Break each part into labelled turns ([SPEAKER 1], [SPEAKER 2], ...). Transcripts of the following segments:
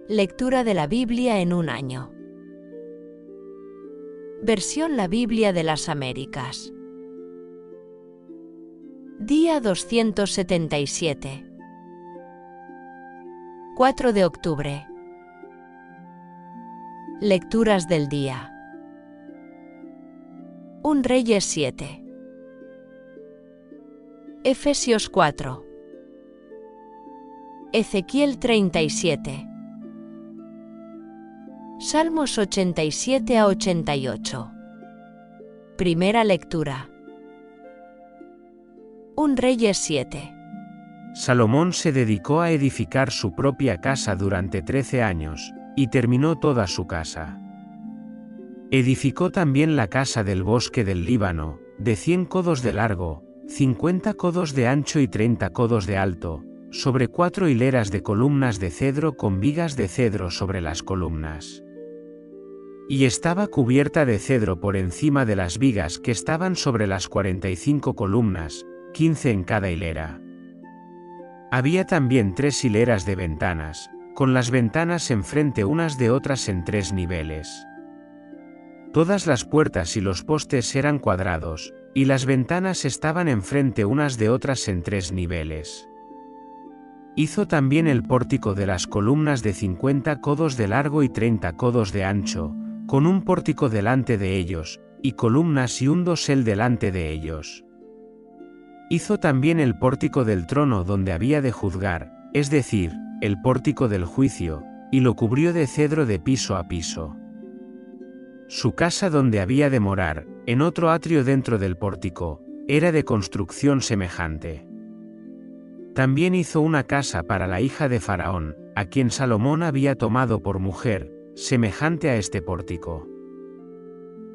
[SPEAKER 1] Lectura de la Biblia en un año. Versión La Biblia de las Américas. Día 277. 4 de octubre. Lecturas del día. 1 Reyes 7. Efesios 4. Ezequiel 37. Salmos 87 a 88. Primera lectura. 1 Reyes 7.
[SPEAKER 2] Salomón se dedicó a edificar su propia casa durante 13 años, y terminó toda su casa. Edificó también la casa del bosque del Líbano, de 100 codos de largo, 50 codos de ancho y 30 codos de alto, sobre 4 hileras de columnas de cedro con vigas de cedro sobre las columnas. Y estaba cubierta de cedro por encima de las vigas que estaban sobre las 45 columnas, 15 en cada hilera. Había también 3 hileras de ventanas, con las ventanas enfrente unas de otras en 3 niveles. Todas las puertas y los postes eran cuadrados, y las ventanas estaban enfrente unas de otras en 3 niveles. Hizo también el pórtico de las columnas de 50 codos de largo y 30 codos de ancho, con un pórtico delante de ellos, y columnas y un dosel delante de ellos. Hizo también el pórtico del trono donde había de juzgar, es decir, el pórtico del juicio, y lo cubrió de cedro de piso a piso. Su casa donde había de morar, en otro atrio dentro del pórtico, era de construcción semejante. También hizo una casa para la hija de Faraón, a quien Salomón había tomado por mujer, semejante a este pórtico.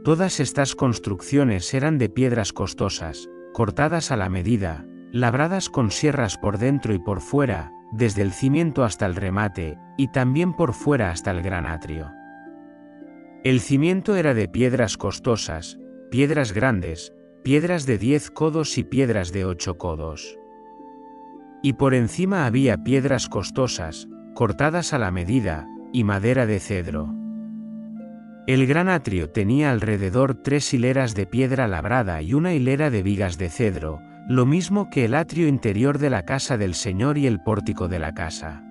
[SPEAKER 2] Todas estas construcciones eran de piedras costosas, cortadas a la medida, labradas con sierras por dentro y por fuera, desde el cimiento hasta el remate, y también por fuera hasta el gran atrio. El cimiento era de piedras costosas, piedras grandes, piedras de 10 codos y piedras de 8 codos. Y por encima había piedras costosas, cortadas a la medida, y madera de cedro. El gran atrio tenía alrededor 3 hileras de piedra labrada y una hilera de vigas de cedro, lo mismo que el atrio interior de la casa del Señor y el pórtico de la casa.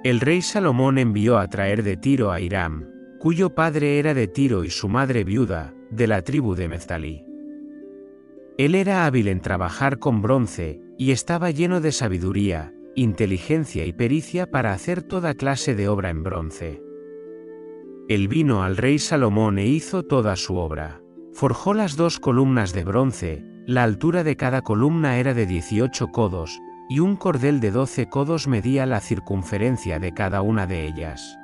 [SPEAKER 2] El rey Salomón envió a traer de Tiro a Hiram, cuyo padre era de Tiro y su madre viuda, de la tribu de Neftalí. Él era hábil en trabajar con bronce, y estaba lleno de sabiduría, inteligencia y pericia para hacer toda clase de obra en bronce. Él vino al rey Salomón e hizo toda su obra. Forjó las 2 columnas de bronce, la altura de cada columna era de 18 codos, y un cordel de 12 codos medía la circunferencia de cada una de ellas.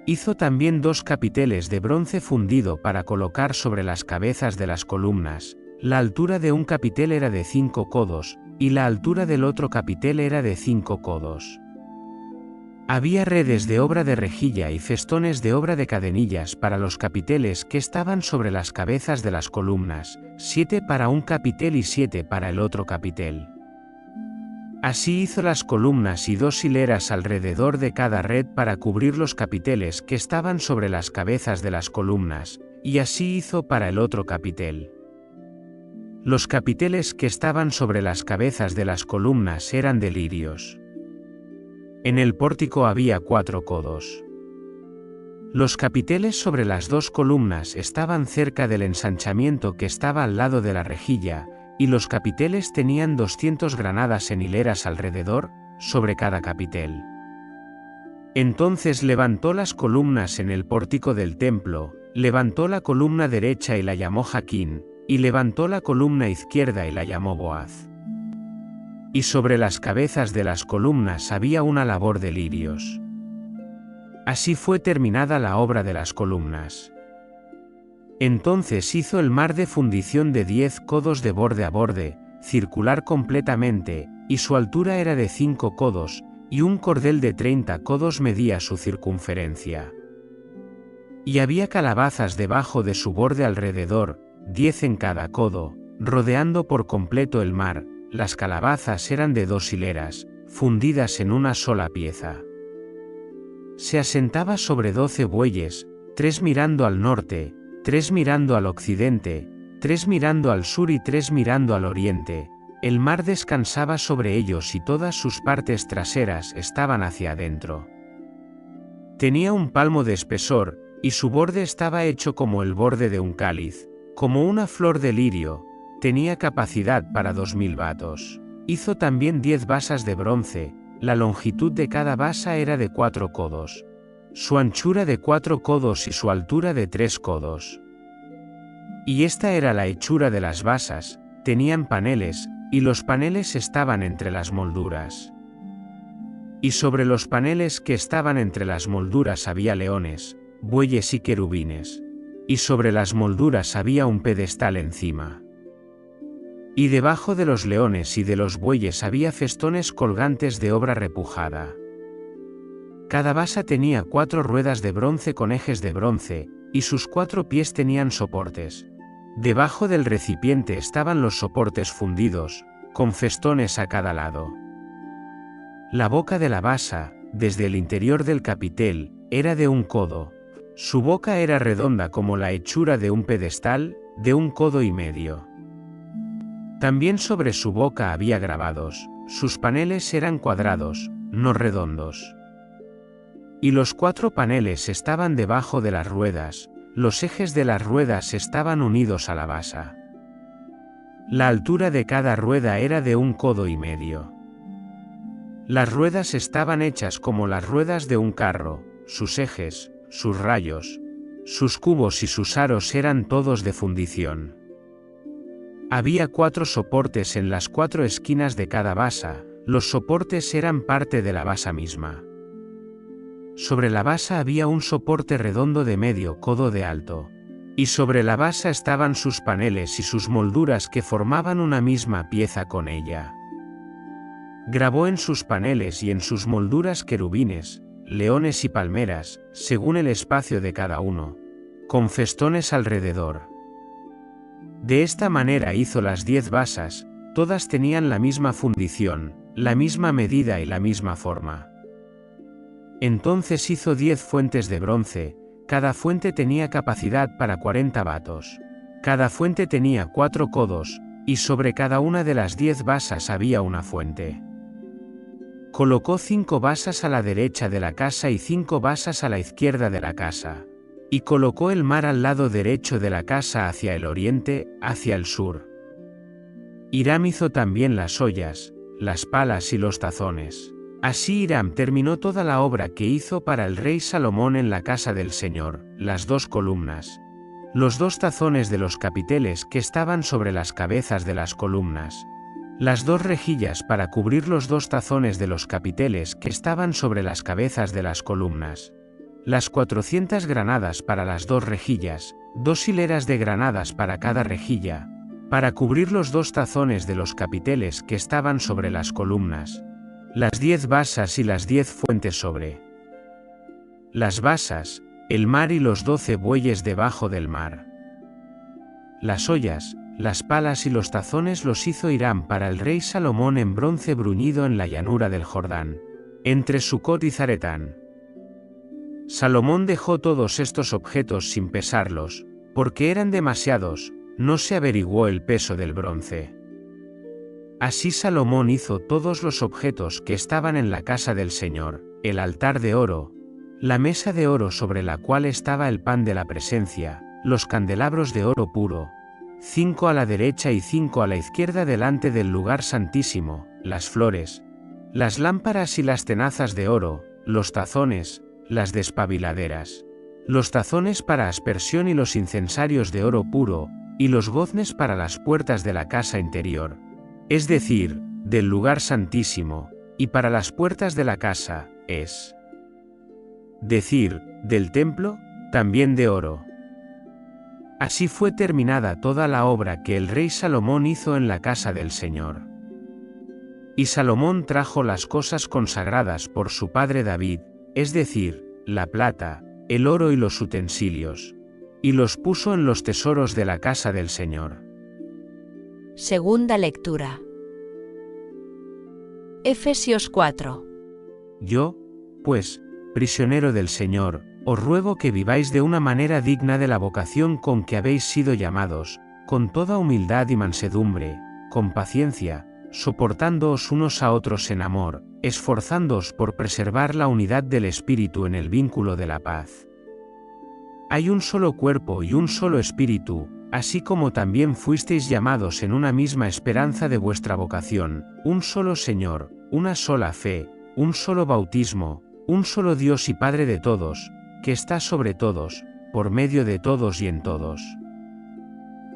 [SPEAKER 2] Hizo también 2 capiteles de bronce fundido para colocar sobre las cabezas de las columnas. La altura de un capitel era de 5 codos, y la altura del otro capitel era de 5 codos. Había redes de obra de rejilla y festones de obra de cadenillas para los capiteles que estaban sobre las cabezas de las columnas, 7 para un capitel y 7 para el otro capitel. Así hizo las columnas y 2 hileras alrededor de cada red para cubrir los capiteles que estaban sobre las cabezas de las columnas, y así hizo para el otro capitel. Los capiteles que estaban sobre las cabezas de las columnas eran de lirios. En el pórtico había 4 codos. Los capiteles sobre las 2 columnas estaban cerca del ensanchamiento que estaba al lado de la rejilla, y los capiteles tenían 200 granadas en hileras alrededor, sobre cada capitel. Entonces levantó las columnas en el pórtico del templo, levantó la columna derecha y la llamó Jaquín, y levantó la columna izquierda y la llamó Boaz. Y sobre las cabezas de las columnas había una labor de lirios. Así fue terminada la obra de las columnas. Entonces hizo el mar de fundición de 10 codos de borde a borde, circular completamente, y su altura era de 5 codos, y un cordel de 30 codos medía su circunferencia. Y había calabazas debajo de su borde alrededor, 10 en cada codo, rodeando por completo el mar. Las calabazas eran de 2 hileras, fundidas en una sola pieza. se asentaba sobre 12 bueyes, 3 mirando al norte, 3 mirando al occidente, 3 mirando al sur y 3 mirando al oriente. El mar descansaba sobre ellos y todas sus partes traseras estaban hacia adentro. Tenía un palmo de espesor, y su borde estaba hecho como el borde de un cáliz, como una flor de lirio. Tenía capacidad para 2000 batos. Hizo también 10 basas de bronce, la longitud de cada basa era de 4 codos, su anchura de 4 codos y su altura de 3 codos. Y esta era la hechura de las basas, tenían paneles, y los paneles estaban entre las molduras. Y sobre los paneles que estaban entre las molduras había leones, bueyes y querubines. Y sobre las molduras había un pedestal encima. Y debajo de los leones y de los bueyes había festones colgantes de obra repujada. Cada basa tenía 4 ruedas de bronce con ejes de bronce, y sus 4 pies tenían soportes. Debajo del recipiente estaban los soportes fundidos, con festones a cada lado. La boca de la basa, desde el interior del capitel, era de 1 codo. Su boca era redonda como la hechura de un pedestal, de 1 codo y medio. También sobre su boca había grabados, sus paneles eran cuadrados, no redondos. Y los 4 paneles estaban debajo de las ruedas, los ejes de las ruedas estaban unidos a la basa. La altura de cada rueda era de 1 codo y medio. Las ruedas estaban hechas como las ruedas de un carro, sus ejes, sus rayos, sus cubos y sus aros eran todos de fundición. Había 4 soportes en las 4 esquinas de cada basa, los soportes eran parte de la basa misma. Sobre la basa había un soporte redondo de medio codo de alto, y sobre la basa estaban sus paneles y sus molduras que formaban una misma pieza con ella. Grabó en sus paneles y en sus molduras querubines, leones y palmeras, según el espacio de cada uno, con festones alrededor. De esta manera hizo las 10 basas, todas tenían la misma fundición, la misma medida y la misma forma. Entonces hizo 10 fuentes de bronce, cada fuente tenía capacidad para 40 batos. Cada fuente tenía 4 codos, y sobre cada una de las 10 basas había una fuente. Colocó 5 basas a la derecha de la casa y 5 basas a la izquierda de la casa. Y colocó el mar al lado derecho de la casa hacia el oriente, hacia el sur. Hiram hizo también las ollas, las palas y los tazones. Así Hiram terminó toda la obra que hizo para el rey Salomón en la casa del Señor, las 2 columnas, los 2 tazones de los capiteles que estaban sobre las cabezas de las columnas, las 2 rejillas para cubrir los 2 tazones de los capiteles que estaban sobre las cabezas de las columnas, las 400 granadas para las 2 rejillas, 2 hileras de granadas para cada rejilla, para cubrir los 2 tazones de los capiteles que estaban sobre las columnas, las 10 basas y las 10 fuentes sobre las basas, el mar y los 12 bueyes debajo del mar. Las ollas, las palas y los tazones los hizo Hiram para el rey Salomón en bronce bruñido en la llanura del Jordán, entre Sucot y Zaretán. Salomón dejó todos estos objetos sin pesarlos, porque eran demasiados, no se averiguó el peso del bronce. Así Salomón hizo todos los objetos que estaban en la casa del Señor, el altar de oro, la mesa de oro sobre la cual estaba el pan de la presencia, los candelabros de oro puro, 5 a la derecha y 5 a la izquierda delante del lugar santísimo, las flores, las lámparas y las tenazas de oro, los tazones, las despabiladeras, los tazones para aspersión y los incensarios de oro puro, y los goznes para las puertas de la casa interior, es decir, del lugar santísimo, y para las puertas de la casa, es decir, del templo, también de oro. Así fue terminada toda la obra que el rey Salomón hizo en la casa del Señor. Y Salomón trajo las cosas consagradas por su padre David, es decir, la plata, el oro y los utensilios, y los puso en los tesoros de la casa del Señor.
[SPEAKER 1] Segunda lectura. Efesios 4.
[SPEAKER 2] Yo, pues, prisionero del Señor, os ruego que viváis de una manera digna de la vocación con que habéis sido llamados, con toda humildad y mansedumbre, con paciencia, soportándoos unos a otros en amor, esforzándoos por preservar la unidad del Espíritu en el vínculo de la paz. Hay un solo cuerpo y un solo Espíritu, así como también fuisteis llamados en una misma esperanza de vuestra vocación, un solo Señor, una sola fe, un solo bautismo, un solo Dios y Padre de todos, que está sobre todos, por medio de todos y en todos.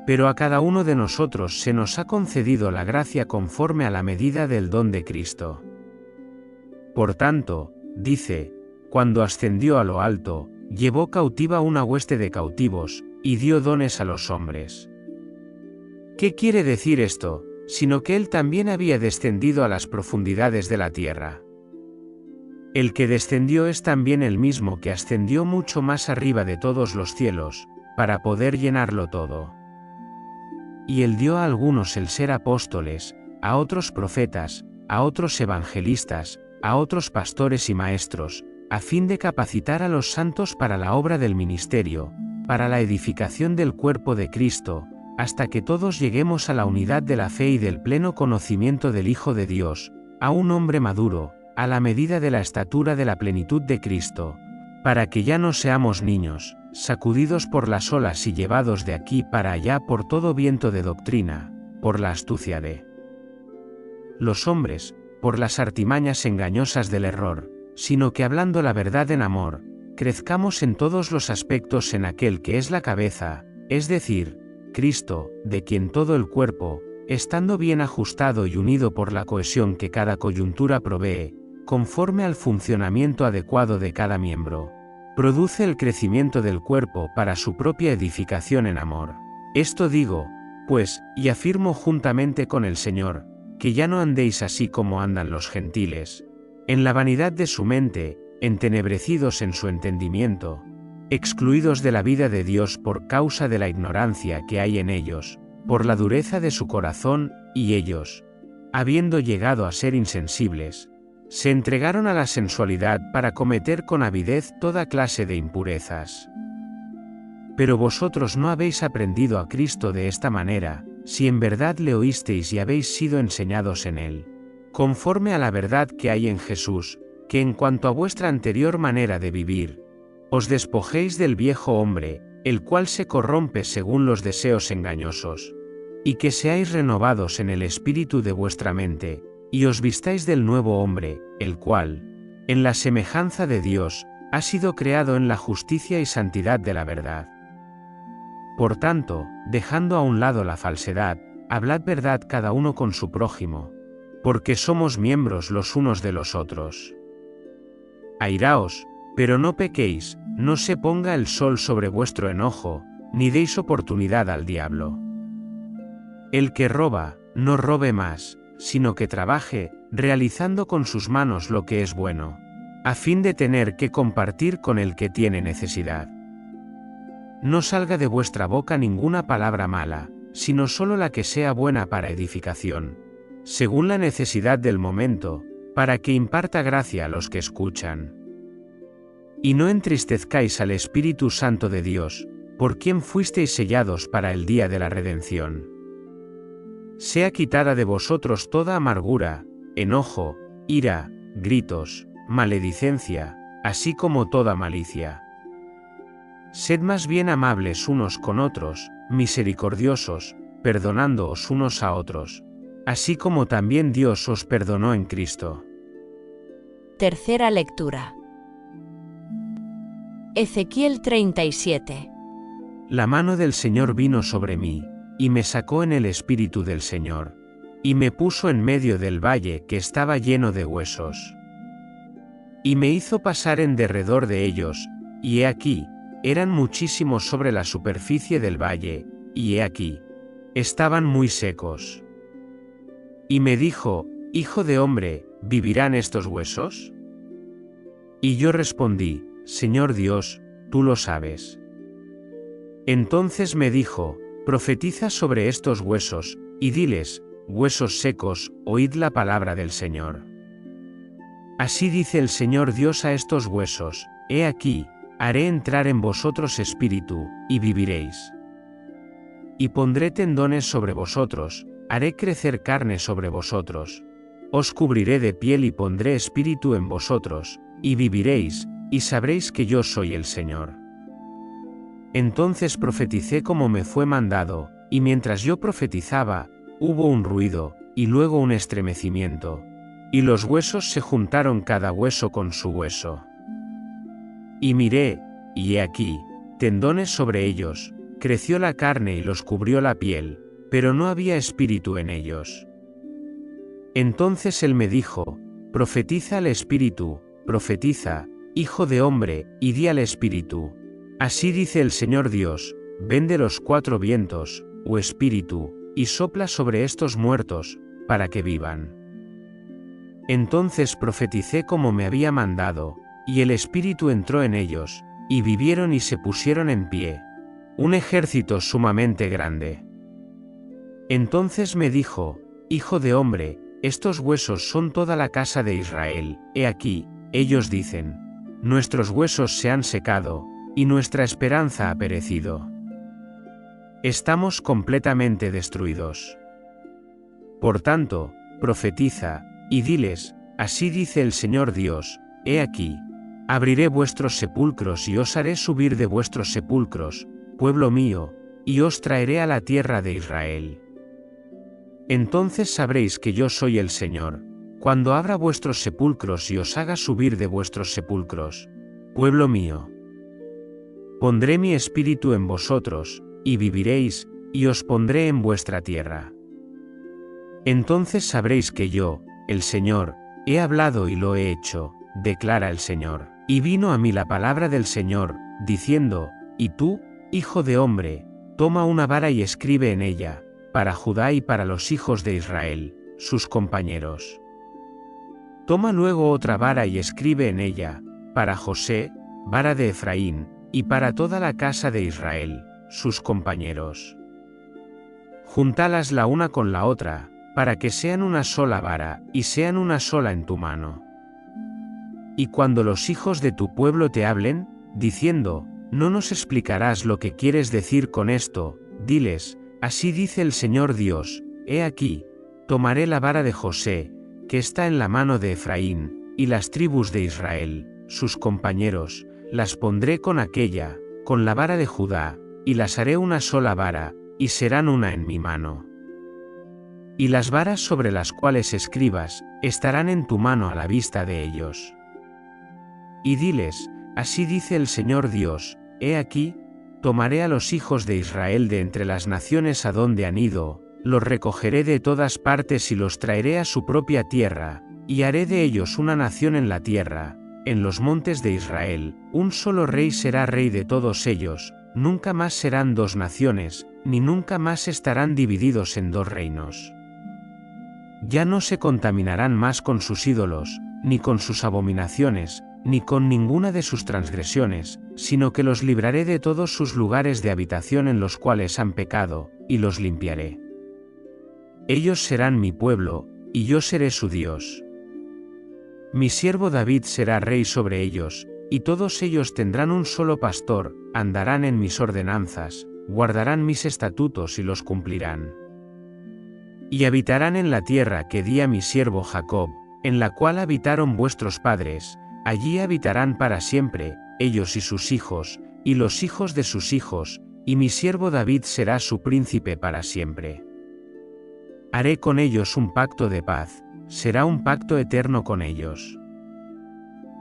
[SPEAKER 2] Pero a cada uno de nosotros se nos ha concedido la gracia conforme a la medida del don de Cristo. Por tanto, dice, cuando ascendió a lo alto, llevó cautiva una hueste de cautivos, y dio dones a los hombres. ¿Qué quiere decir esto? Sino que él también había descendido a las profundidades de la tierra. El que descendió es también el mismo que ascendió mucho más arriba de todos los cielos, para poder llenarlo todo. Y él dio a algunos el ser apóstoles, a otros profetas, a otros evangelistas, a otros pastores y maestros, a fin de capacitar a los santos para la obra del ministerio, para la edificación del cuerpo de Cristo, hasta que todos lleguemos a la unidad de la fe y del pleno conocimiento del Hijo de Dios, a un hombre maduro, a la medida de la estatura de la plenitud de Cristo, para que ya no seamos niños, sacudidos por las olas y llevados de aquí para allá por todo viento de doctrina, por la astucia de los hombres, por las artimañas engañosas del error, sino que hablando la verdad en amor, crezcamos en todos los aspectos en aquel que es la cabeza, es decir, Cristo, de quien todo el cuerpo, estando bien ajustado y unido por la cohesión que cada coyuntura provee, conforme al funcionamiento adecuado de cada miembro, produce el crecimiento del cuerpo para su propia edificación en amor. Esto digo, pues, y afirmo juntamente con el Señor, que ya no andéis así como andan los gentiles, en la vanidad de su mente, entenebrecidos en su entendimiento, excluidos de la vida de Dios por causa de la ignorancia que hay en ellos, por la dureza de su corazón, y ellos, habiendo llegado a ser insensibles, se entregaron a la sensualidad para cometer con avidez toda clase de impurezas. Pero vosotros no habéis aprendido a Cristo de esta manera, si en verdad le oísteis y habéis sido enseñados en él, conforme a la verdad que hay en Jesús, que en cuanto a vuestra anterior manera de vivir, os despojéis del viejo hombre, el cual se corrompe según los deseos engañosos, y que seáis renovados en el espíritu de vuestra mente, y os vistáis del nuevo hombre, el cual, en la semejanza de Dios, ha sido creado en la justicia y santidad de la verdad. Por tanto, dejando a un lado la falsedad, hablad verdad cada uno con su prójimo, porque somos miembros los unos de los otros. Airaos, pero no pequéis, no se ponga el sol sobre vuestro enojo, ni deis oportunidad al diablo. El que roba, no robe más, sino que trabaje, realizando con sus manos lo que es bueno, a fin de tener que compartir con el que tiene necesidad. No salga de vuestra boca ninguna palabra mala, sino solo la que sea buena para edificación, según la necesidad del momento, para que imparta gracia a los que escuchan. Y no entristezcáis al Espíritu Santo de Dios, por quien fuisteis sellados para el día de la redención. Sea quitada de vosotros toda amargura, enojo, ira, gritos, maledicencia, así como toda malicia. Sed más bien amables unos con otros, misericordiosos, perdonándoos unos a otros, así como también Dios os perdonó en Cristo.
[SPEAKER 1] Tercera lectura. Ezequiel 37.
[SPEAKER 2] La mano del Señor vino sobre mí, y me sacó en el espíritu del Señor, y me puso en medio del valle que estaba lleno de huesos. Y me hizo pasar en derredor de ellos, y he aquí, eran muchísimos sobre la superficie del valle, y he aquí, estaban muy secos. Y me dijo, Hijo de hombre, ¿vivirán estos huesos? Y yo respondí, Señor Dios, tú lo sabes. Entonces me dijo, profetiza sobre estos huesos, y diles, huesos secos, oíd la palabra del Señor. Así dice el Señor Dios a estos huesos: He aquí, haré entrar en vosotros espíritu, y viviréis. Y pondré tendones sobre vosotros, haré crecer carne sobre vosotros. Os cubriré de piel y pondré espíritu en vosotros, y viviréis, y sabréis que yo soy el Señor. Entonces profeticé como me fue mandado, y mientras yo profetizaba, hubo un ruido, y luego un estremecimiento. Y los huesos se juntaron cada hueso con su hueso. Y miré, y he aquí, tendones sobre ellos, creció la carne y los cubrió la piel, pero no había espíritu en ellos. Entonces él me dijo: Profetiza al espíritu, profetiza, hijo de hombre, y di al espíritu: Así dice el Señor Dios: Ven de los cuatro vientos, oh espíritu, y sopla sobre estos muertos, para que vivan. Entonces profeticé como me había mandado, y el espíritu entró en ellos, y vivieron y se pusieron en pie, un ejército sumamente grande. Entonces me dijo: Hijo de hombre, estos huesos son toda la casa de Israel. He aquí, ellos dicen: Nuestros huesos se han secado, y nuestra esperanza ha perecido. Estamos completamente destruidos. Por tanto, profetiza, y diles: Así dice el Señor Dios: He aquí, abriré vuestros sepulcros y os haré subir de vuestros sepulcros, pueblo mío, y os traeré a la tierra de Israel. Entonces sabréis que yo soy el Señor, cuando abra vuestros sepulcros y os haga subir de vuestros sepulcros, pueblo mío. Pondré mi espíritu en vosotros, y viviréis, y os pondré en vuestra tierra. Entonces sabréis que yo, el Señor, he hablado y lo he hecho, declara el Señor. Y vino a mí la palabra del Señor, diciendo: Y tú, hijo de hombre, toma una vara y escribe en ella, para Judá y para los hijos de Israel, sus compañeros. Toma luego otra vara y escribe en ella, para José, vara de Efraín, y para toda la casa de Israel, sus compañeros. Júntalas la una con la otra, para que sean una sola vara, y sean una sola en tu mano. Y cuando los hijos de tu pueblo te hablen, diciendo: No nos explicarás lo que quieres decir con esto, diles: Así dice el Señor Dios: He aquí, tomaré la vara de José, que está en la mano de Efraín, y las tribus de Israel, sus compañeros, las pondré con aquella, con la vara de Judá, y las haré una sola vara, y serán una en mi mano. Y las varas sobre las cuales escribas, estarán en tu mano a la vista de ellos. Y diles: Así dice el Señor Dios: He aquí, tomaré a los hijos de Israel de entre las naciones a donde han ido, los recogeré de todas partes y los traeré a su propia tierra, y haré de ellos una nación en la tierra, en los montes de Israel. Un solo rey será rey de todos ellos, nunca más serán dos naciones, ni nunca más estarán divididos en dos reinos. Ya no se contaminarán más con sus ídolos, ni con sus abominaciones, ni con ninguna de sus transgresiones, sino que los libraré de todos sus lugares de habitación en los cuales han pecado, y los limpiaré. Ellos serán mi pueblo, y yo seré su Dios. Mi siervo David será rey sobre ellos, y todos ellos tendrán un solo pastor, andarán en mis ordenanzas, guardarán mis estatutos y los cumplirán. Y habitarán en la tierra que di a mi siervo Jacob, en la cual habitaron vuestros padres, allí habitarán para siempre, ellos y sus hijos, y los hijos de sus hijos, y mi siervo David será su príncipe para siempre. Haré con ellos un pacto de paz, será un pacto eterno con ellos.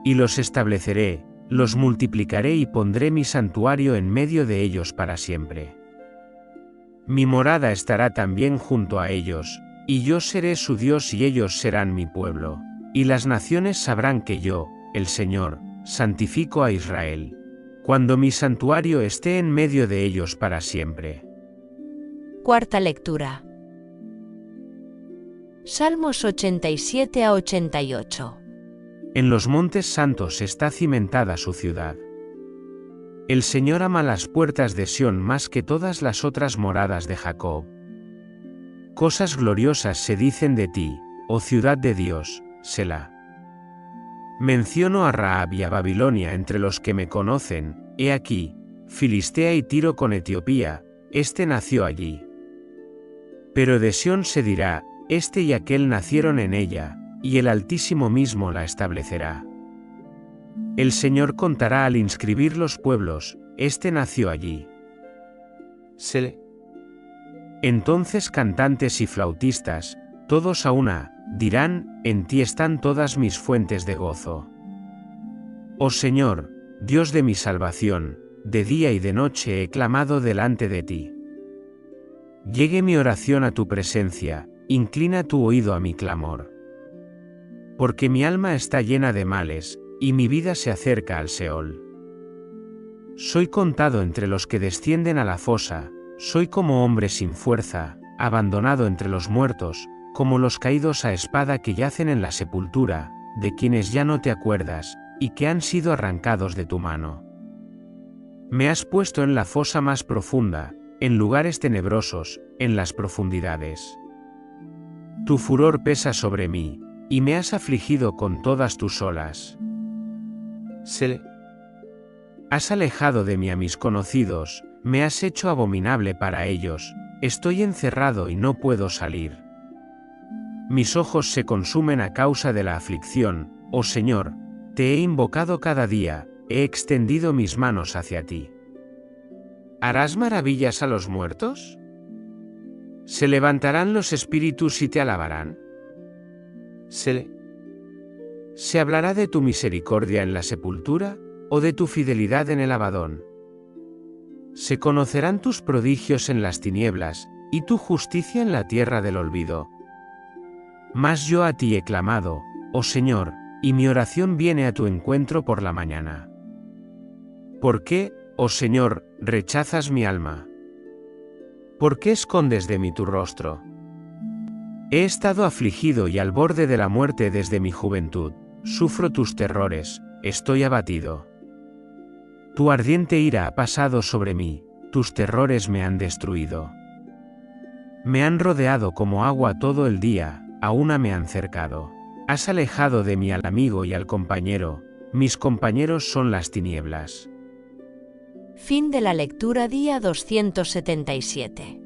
[SPEAKER 2] Y los estableceré, los multiplicaré y pondré mi santuario en medio de ellos para siempre. Mi morada estará también junto a ellos, y yo seré su Dios y ellos serán mi pueblo. Y las naciones sabrán que yo, el Señor, santifico a Israel, cuando mi santuario esté en medio de ellos para siempre.
[SPEAKER 1] Cuarta lectura. Salmos 87 a 88.
[SPEAKER 2] En los montes santos está cimentada su ciudad. El Señor ama las puertas de Sión más que todas las otras moradas de Jacob. Cosas gloriosas se dicen de ti, oh ciudad de Dios, Selah. Menciono a Rahab y a Babilonia entre los que me conocen, he aquí, Filistea y Tiro con Etiopía, este nació allí. Pero de Sión se dirá, este y aquel nacieron en ella, y el Altísimo mismo la establecerá. El Señor contará al inscribir los pueblos, este nació allí. Sele. Entonces cantantes y flautistas, todos a una, dirán, en ti están todas mis fuentes de gozo. Oh Señor, Dios de mi salvación, de día y de noche he clamado delante de ti. Llegue mi oración a tu presencia, inclina tu oído a mi clamor. Porque mi alma está llena de males, y mi vida se acerca al Seol. Soy contado entre los que descienden a la fosa, soy como hombre sin fuerza, abandonado entre los muertos, como los caídos a espada que yacen en la sepultura, de quienes ya no te acuerdas, y que han sido arrancados de tu mano. Me has puesto en la fosa más profunda, en lugares tenebrosos, en las profundidades. Tu furor pesa sobre mí, y me has afligido con todas tus olas. Sele. Has alejado de mí a mis conocidos, me has hecho abominable para ellos, estoy encerrado y no puedo salir. Mis ojos se consumen a causa de la aflicción, oh Señor, te he invocado cada día, he extendido mis manos hacia ti. ¿Harás maravillas a los muertos? ¿Se levantarán los espíritus y te alabarán? ¿Se hablará de tu misericordia en la sepultura, o de tu fidelidad en el Abadón? Se conocerán tus prodigios en las tinieblas, y tu justicia en la tierra del olvido. Mas yo a ti he clamado, oh Señor, y mi oración viene a tu encuentro por la mañana. ¿Por qué, oh Señor, rechazas mi alma? ¿Por qué escondes de mí tu rostro? He estado afligido y al borde de la muerte desde mi juventud, sufro tus terrores, estoy abatido. Tu ardiente ira ha pasado sobre mí, tus terrores me han destruido. Me han rodeado como agua todo el día, a una me han cercado. Has alejado de mí al amigo y al compañero, mis compañeros son las tinieblas.
[SPEAKER 1] Fin de la lectura día 277.